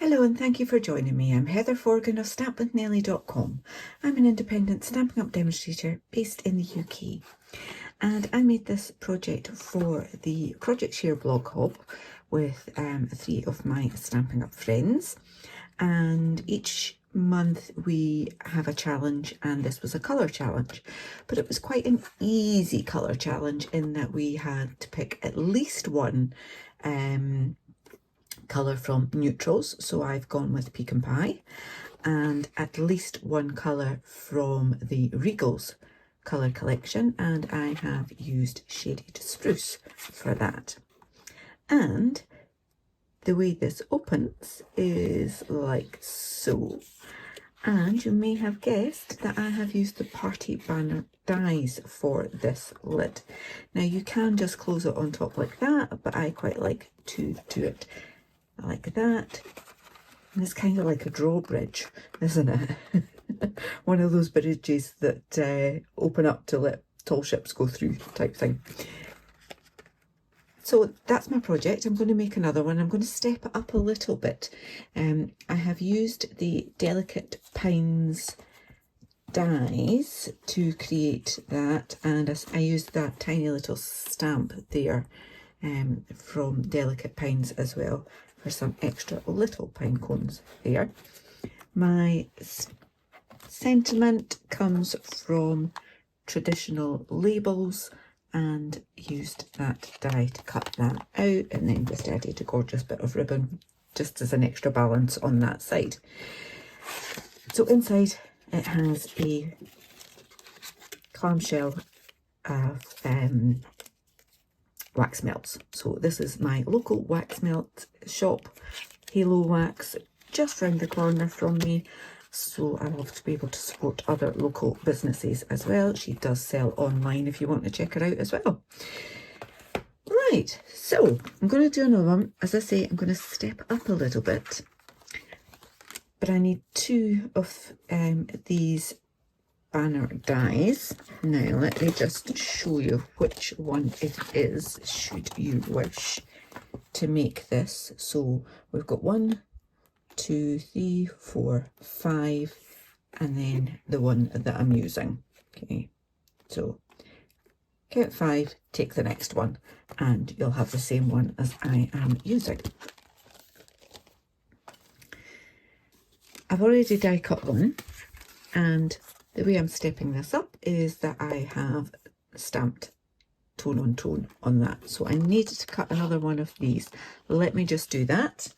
Hello and thank you for joining me. I'm Heather Forgan of stampwithnellie.com. I'm an independent Stampin' Up demonstrator based in the UK. And I made this project for the Project Share blog hub with 3 of my Stampin' Up friends. And each month we have a challenge, and this was a colour challenge. But it was quite an easy colour challenge in that we had to pick at least one colour from neutrals, so I've gone with Pecan Pie, and at least one colour from the Regals colour collection, and I have used Shaded Spruce for that. And the way this opens is like so, and you may have guessed that I have used the Party Banner dies for this lid. Now you can just close it on top like that, but I quite like to do it like that, and it's kind of like a drawbridge, isn't it? One of those bridges that open up to let tall ships go through type thing. So that's my project. I'm going to make another one. I'm going to step it up a little bit. I have used the Delicate Pines dies to create that, and I used that tiny little stamp there from Delicate Pines as well, for some extra little pine cones there. My sentiment comes from Traditional Labels, and used that die to cut that out, and then just added a gorgeous bit of ribbon just as an extra balance on that side. So inside it has a clamshell of wax melts. So this is my local wax melt shop, Halo Wax, just round the corner from me. So I love to be able to support other local businesses as well. She does sell online if you want to check her out as well. Right, so I'm going to do another one. As I say, I'm going to step up a little bit, but I need 2 of these banner dies. Now let me just show you which one it is, should you wish to make this. So we've got 1, 2, 3, 4, 5, and then the one that I'm using. Okay, so count 5, take the next one, and you'll have the same one as I am using. I've already die cut one, and the way I'm stepping this up is that I have stamped tone on tone on that. So I needed to cut another one of these. Let me just do that.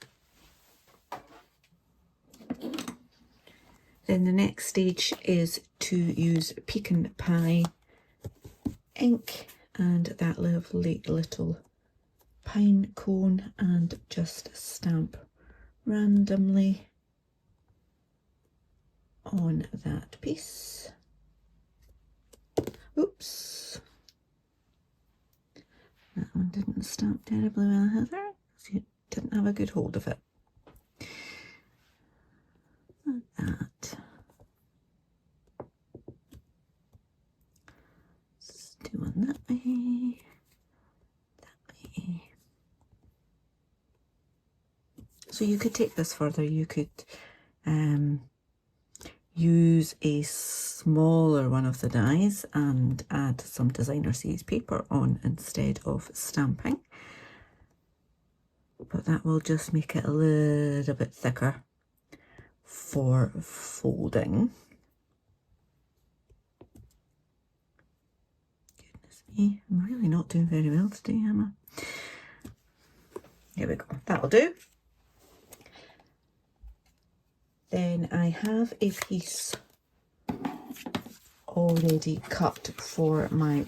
Then the next stage is to use Pecan Pie ink and that lovely little pine cone, and just stamp randomly on that piece. Oops, that one didn't stamp terribly well, Heather, because you didn't have a good hold of it. Like that. Let's do one that way, that way. So you could take this further. You could use a smaller one of the dies and add some designer series paper on instead of stamping, but that will just make it a little bit thicker for folding. Goodness me, I'm really not doing very well today, am I? Here we go, that'll do. Then I have a piece already cut for my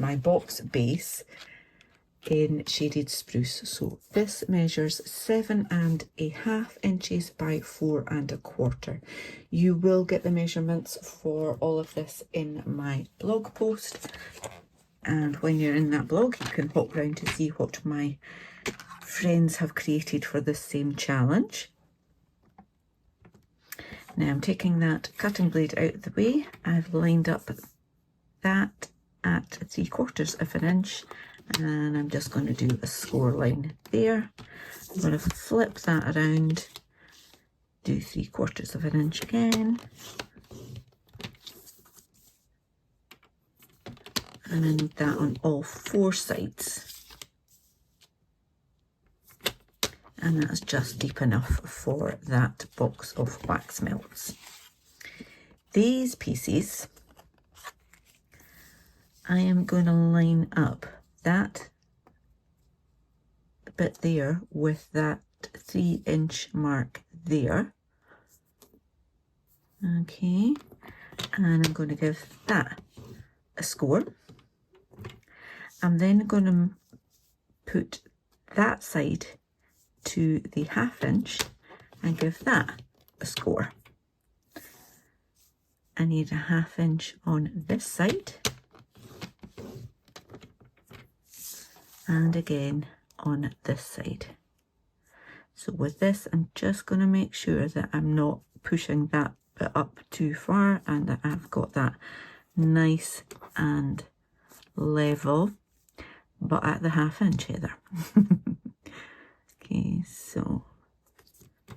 my box base in Shaded Spruce. So this measures 7.5 inches by 4.25. You will get the measurements for all of this in my blog post, and when you're in that blog you can hop round to see what my friends have created for this same challenge. Now I'm taking that cutting blade out of the way. I've lined up that at 3/4 of an inch, and I'm just going to do a score line there. I'm going to flip that around, do 3/4 of an inch again, and I need that on all 4 sides. And that's just deep enough for that box of wax melts. These pieces, I am going to line up that bit there with that 3-inch mark there. Okay, and I'm going to give that a score. I'm then going to put that side to the 1/2 inch and give that a score. I need a 1/2 inch on this side, and again on this side. So with this, I'm just going to make sure that I'm not pushing that bit up too far and that I've got that nice and level, but at the 1/2 inch, Heather. Okay, so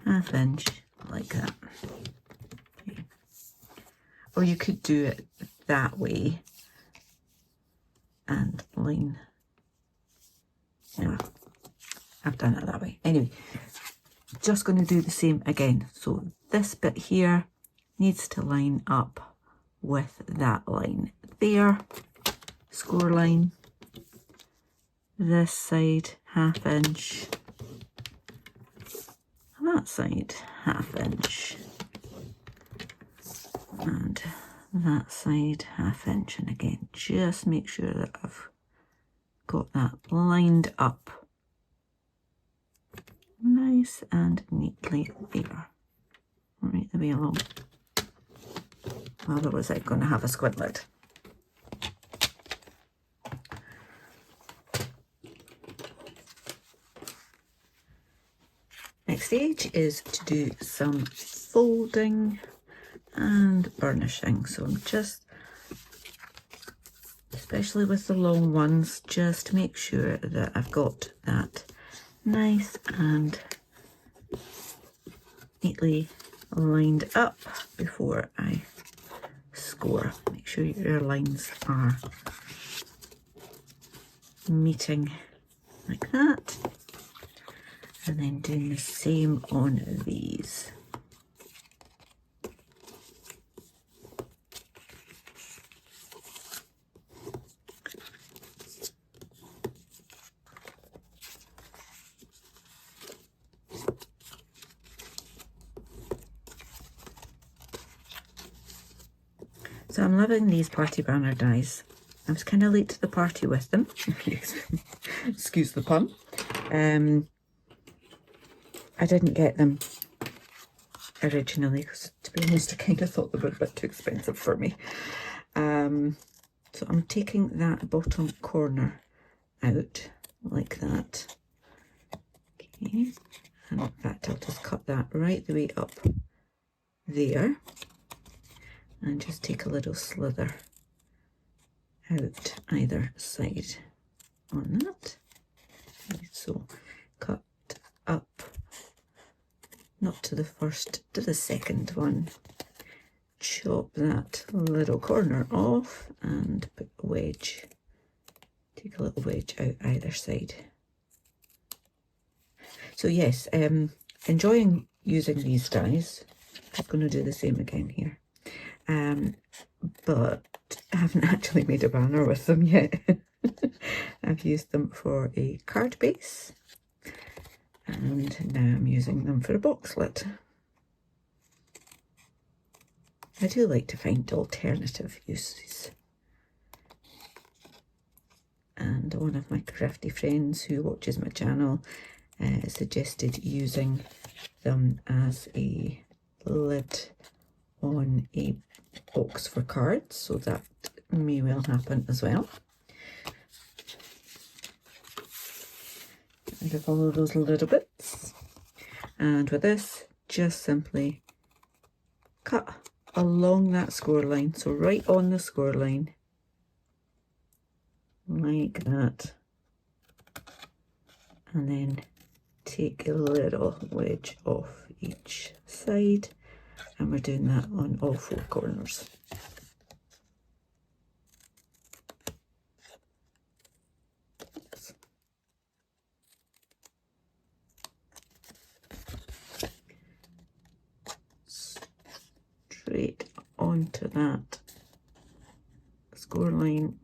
1/2 inch like that. Okay. Or you could do it that way and line. Yeah, I've done it that way. Anyway, just going to do the same again. So this bit here needs to line up with that line there, score line. This side 1/2 inch, that side 1/2 inch, and that side 1/2 inch, and again just make sure that I've got that lined up nice and neatly there, right the way along. Otherwise I'm going to have a squid lid. Next stage is to do some folding and burnishing. So I'm just, especially with the long ones, just make sure that I've got that nice and neatly lined up before I score. Make sure your lines are meeting like that. And then doing the same on these. So I'm loving these party banner dies. I was kind of late to the party with them. Excuse the pun. I didn't get them originally because, to be honest, I kind of thought they were a bit too expensive for me. So I'm taking that bottom corner out like that. Okay, and in fact I'll just cut that right the way up there and just take a little slither out either side on that. Okay, so cut up, not to the first, to the second one. Chop that little corner off and put a wedge, take a little wedge out either side. So yes, enjoying using these dies. I'm going to do the same again here, but I haven't actually made a banner with them yet. I've used them for a card base, and now I'm using them for a box lid. I do like to find alternative uses. And one of my crafty friends who watches my channel suggested using them as a lid on a box for cards, so that may well happen as well. And I follow those little bits, and with this, just simply cut along that score line, so right on the score line, like that, and then take a little wedge off each side, and we're doing that on all 4 corners. Straight onto that score line.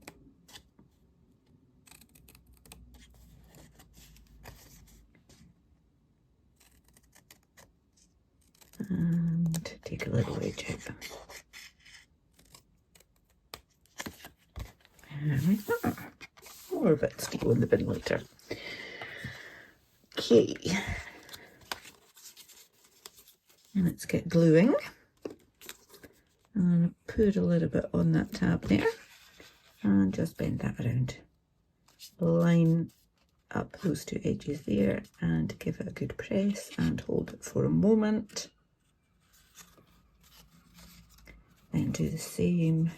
And take a little wedge out. Like that. More bits to go in the bin later. Okay. And let's get gluing. And put a little bit on that tab there. And just bend that around. Line up those 2 edges there and give it a good press and hold it for a moment. Then do the same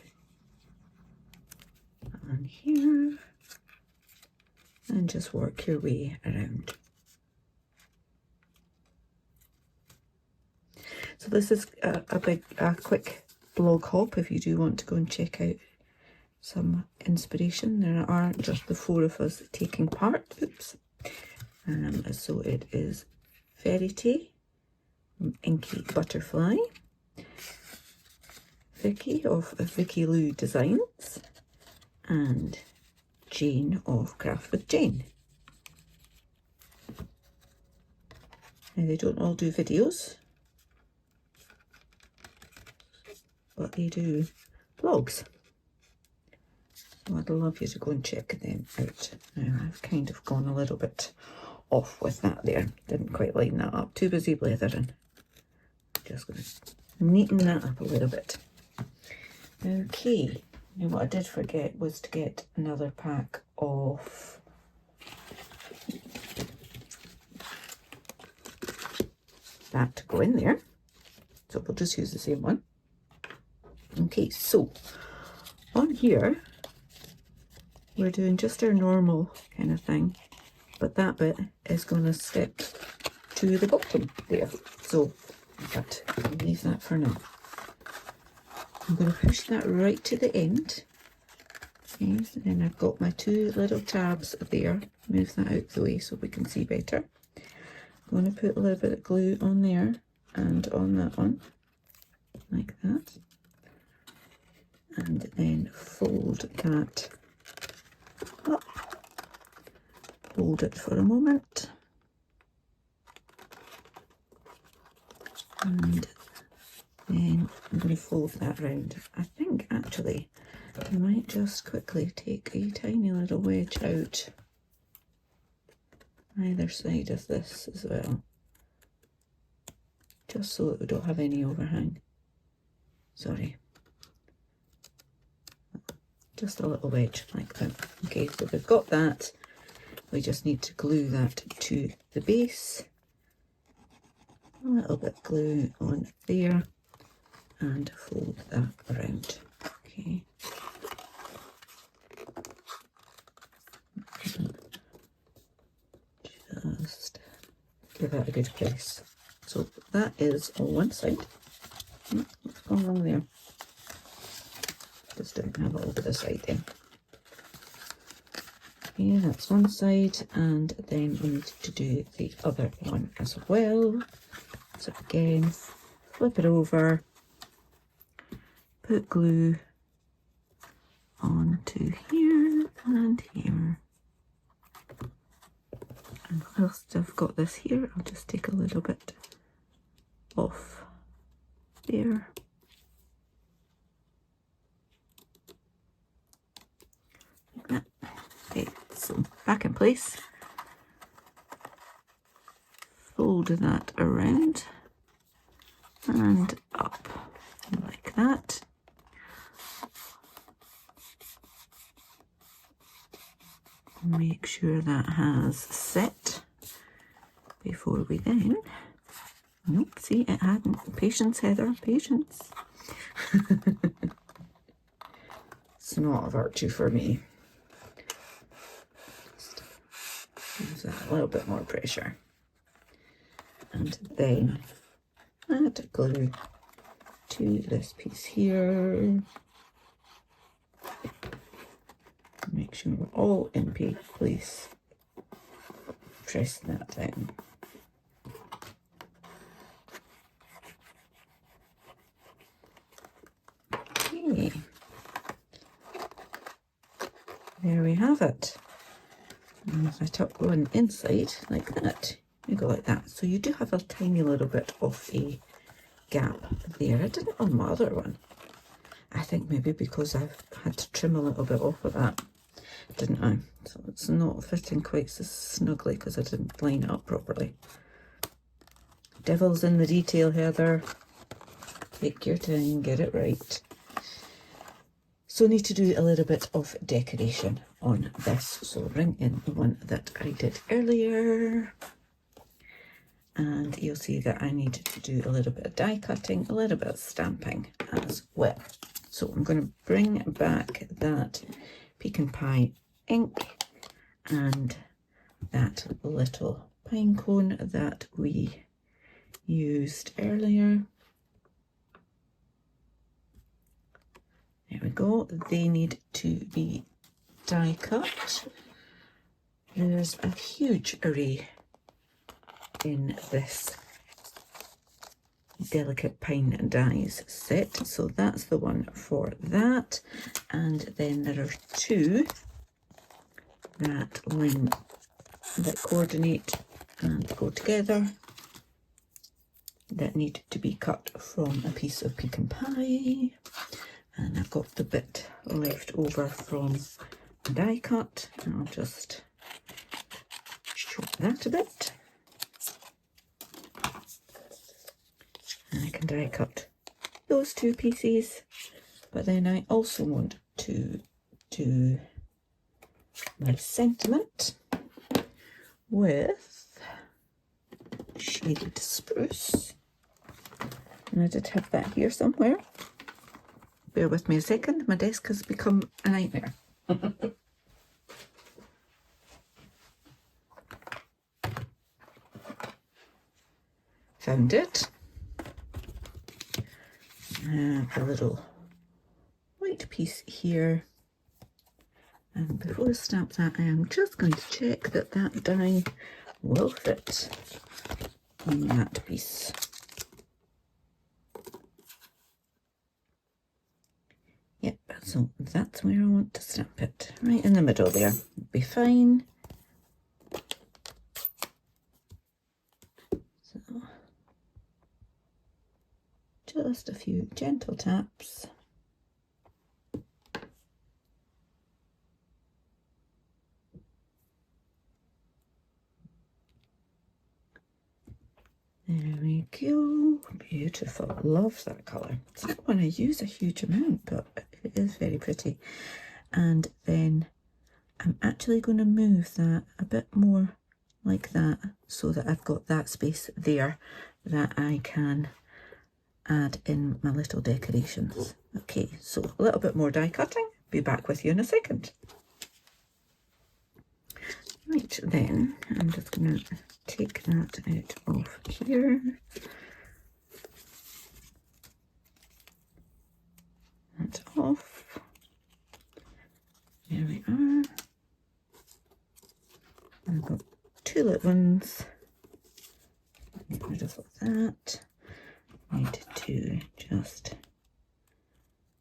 on here and just work your way around. So this is a quick blog hop if you do want to go and check out some inspiration. There are just the 4 of us taking part. Oops. So it is Verity, Inky Butterfly, Vicky of Vicky Lou Designs, and Jane of Craft with Jane. Now they don't all do videos, but they do vlogs. So I'd love you to go and check them out. Now I've kind of gone a little bit off with that there. Didn't quite line that up. Too busy blethering. Just going to neaten that up a little bit. Okay. Now what I did forget was to get another pack of that to go in there. So we'll just use the same one. Okay, so on here we're doing just our normal kind of thing, but that bit is going to stick to the bottom there. So, but I'll leave that for now. I'm going to push that right to the end. Okay, so then I've got my 2 little tabs there. Move that out the way so we can see better. I'm going to put a little bit of glue on there and on that one, like that. And then fold that up. Hold it for a moment. And then I'm going to fold that round. I think actually I might just quickly take a tiny little wedge out either side of this as well, just so that we don't have any overhang. Sorry. Just a little wedge like that. Okay, so we've got that. We just need to glue that to the base. A little bit glue on there and fold that around. Okay. Just give that a good press. So that is on one side. What's gone wrong there? Just don't have it over the side then. Yeah, that's one side, and then we need to do the other one as well. So again, flip it over, put glue onto here and here. And whilst I've got this here, I'll just take a little bit off there. Like that. Okay, so back in place. Fold that around and up like that. Make sure that has set before we then. Nope, see, it hadn't. Patience, Heather, patience. It's not a virtue for me. Just use that a little bit more pressure. And then add glue to this piece here. Make sure we're all in place. Press that down. Okay. There we have it. And if I tuck one inside like that, you go like that. So you do have a tiny little bit of a gap there. I didn't on my other one. I think maybe because I've had to trim a little bit off of that, didn't I? So it's not fitting quite so snugly because I didn't line it up properly. Devil's in the detail, Heather. Take your time, get it right. So I need to do a little bit of decoration on this. So ring in the one that I did earlier. And you'll see that I need to do a little bit of die cutting, a little bit of stamping as well. So I'm going to bring back that pecan pie ink and that little pine cone that we used earlier. There we go. They need to be die cut. There's a huge array in this delicate pine dies set, so that's the one for that. And then there are two that coordinate and go together that need to be cut from a piece of pecan pie. And I've got the bit left over from a die cut, and I'll just chop that a bit. And I can die cut those two pieces, but then I also want to do my sentiment with shaded spruce. And I did have that here somewhere. Bear with me a second, my desk has become a nightmare. Found it. A little white piece here. And before I stamp that, I am just going to check that that die will fit on that piece. Yep, so that's where I want to stamp it, right in the middle there. It'll be fine. So, just a few gentle taps. There we go. Beautiful. Love that colour. It's not one I use a huge amount, but it is very pretty. And then I'm actually going to move that a bit more like that so that I've got that space there that I can add in my little decorations. Okay, so a little bit more die cutting. Be back with you in a second. Right, then I'm just going to take that out of here. That's off. There we are. I've got two little ones. Get rid of that. Need to just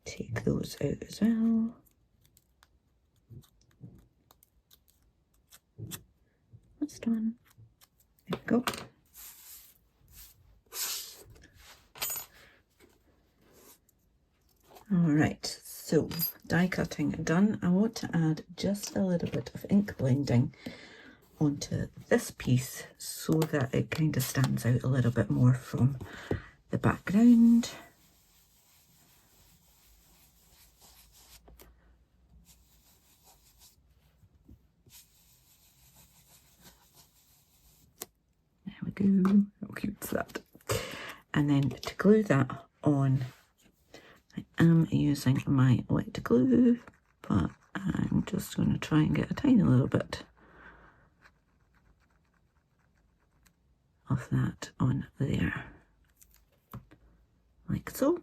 take those out as well. Last one. There we go. Alright, so die cutting done. I want to add just a little bit of ink blending onto this piece so that it kind of stands out a little bit more from the background. There we go. How cute's that? And then to glue that on, I am using my wet glue, but I'm just going to try and get a tiny little bit of that on there, like so.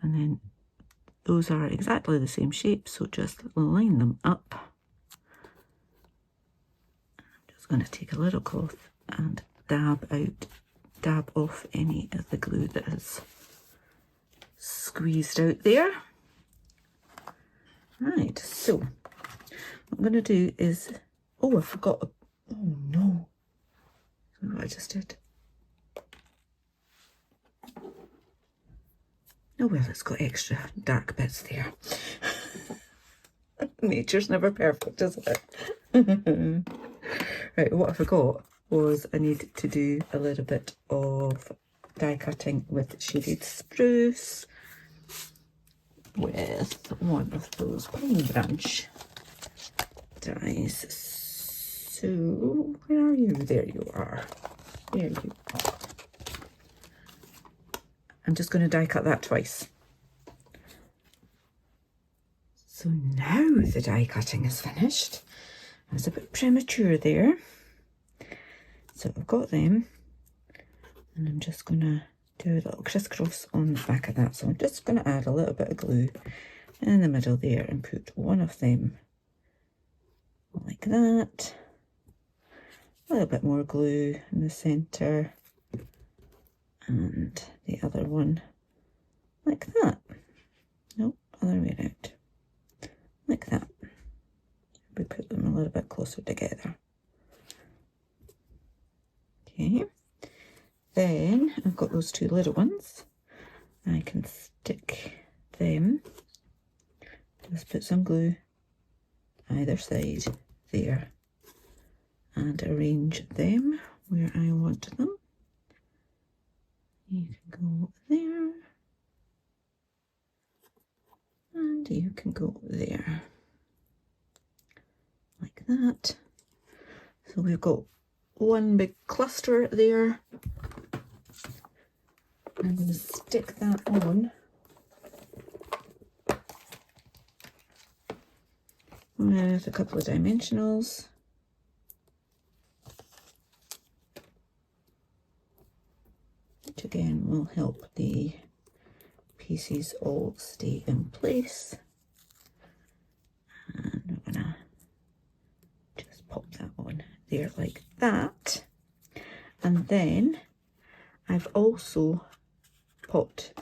And then those are exactly the same shape, so just line them up. I'm just going to take a little cloth and dab off any of the glue that is squeezed out there. Right, so what I'm going to do is, oh, I forgot, oh no, what I just did. Oh well, it's got extra dark bits there. Nature's never perfect, is it? Right, what I forgot was I need to do a little bit of die cutting with shaded spruce with one of those pine branch dies. So where are you? There you are. There you are. I'm just going to die cut that twice. So now the die cutting is finished. I was a bit premature there. So I've got them, and I'm just going to do a little crisscross on the back of that. So I'm just going to add a little bit of glue in the middle there and put one of them like that. A little bit more glue in the centre, and the other one like that. Nope, other way around. Like that. We put them a little bit closer together. Okay. Then I've got those two little ones. I can stick them. Just put some glue either side there and arrange them where I want them. You can go there. And you can go there, like that. So we've got one big cluster there. I'm going to stick that on with a couple of dimensionals. Which again will help the pieces all stay in place. And I'm gonna just pop that on there like that. And then I've also popped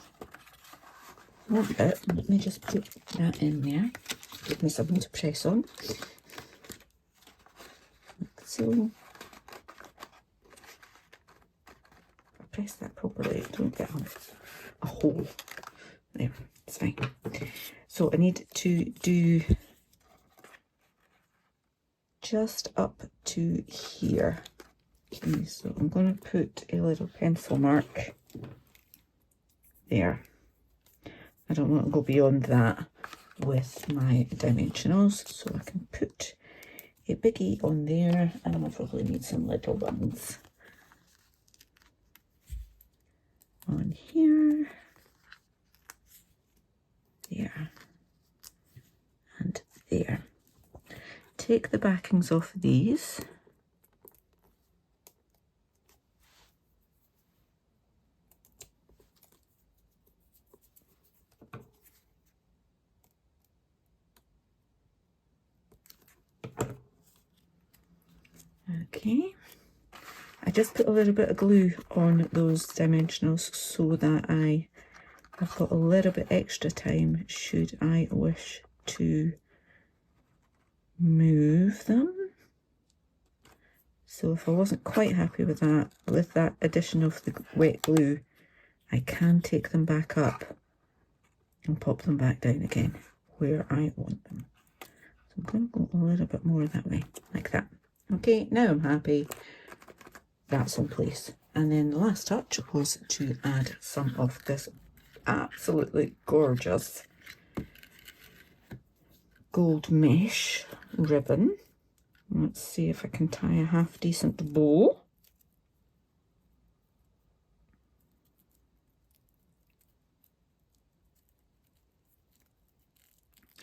one bit. Let me just put that in there. Give me something to press on. Like so. Press that properly. Don't get a hole. There, it's fine. So I need to do just up to here. Okay, so I'm going to put a little pencil mark there. I don't want to go beyond that with my dimensionals, so I can put a biggie on there, and I'll probably need some little ones on here. There and there. Take the backings off these. Okay. I just put a little bit of glue on those dimensionals so that I've got a little bit extra time should I wish to move them. So if I wasn't quite happy with that addition of the wet glue, I can take them back up and pop them back down again where I want them. So I'm going to go a little bit more that way, like that. Okay, now I'm happy. That's in place. And then the last touch was to add some of this absolutely gorgeous gold mesh ribbon. Let's see if I can tie a half decent bow.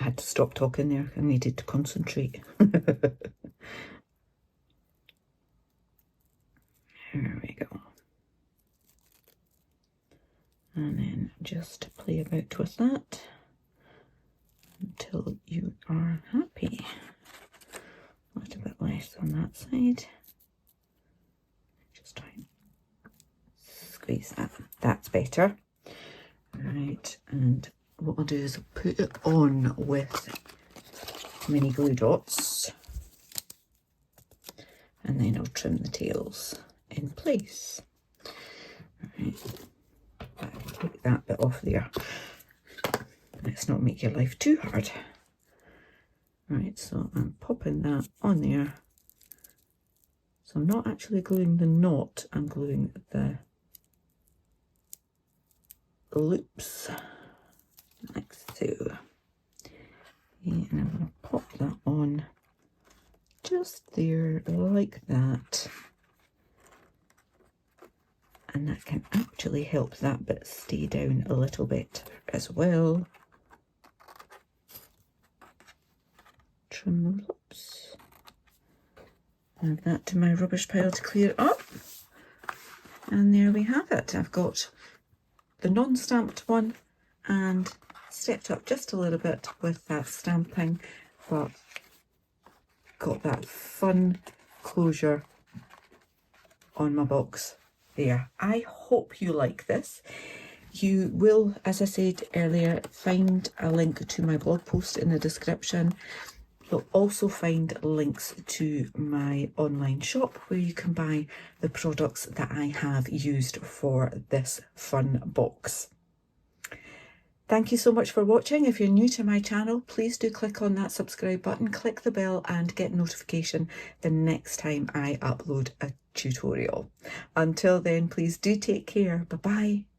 I had to stop talking there. I needed to concentrate. There we go. And then just play about with that until you are happy. A little bit less on that side. Just try and squeeze that. That's better. Right, and what I'll do is I'll put it on with mini glue dots, and then I'll trim the tails in place. Right. Take that bit off there. Let's not make your life too hard. Right, so I'm popping that on there. So I'm not actually gluing the knot, I'm gluing the loops like so. And I'm going to pop that on just there like that. And that can actually help that bit stay down a little bit as well. Trim the loops. Add that to my rubbish pile to clear it up. And there we have it. I've got the non-stamped one and stepped up just a little bit with that stamping, but got that fun closure on my box there. I hope you like this. You will, as I said earlier, find a link to my blog post in the description. You'll also find links to my online shop where you can buy the products that I have used for this fun box. Thank you so much for watching. If you're new to my channel, please do click on that subscribe button, click the bell and get notification the next time I upload a tutorial. Until then, please do take care. Bye bye.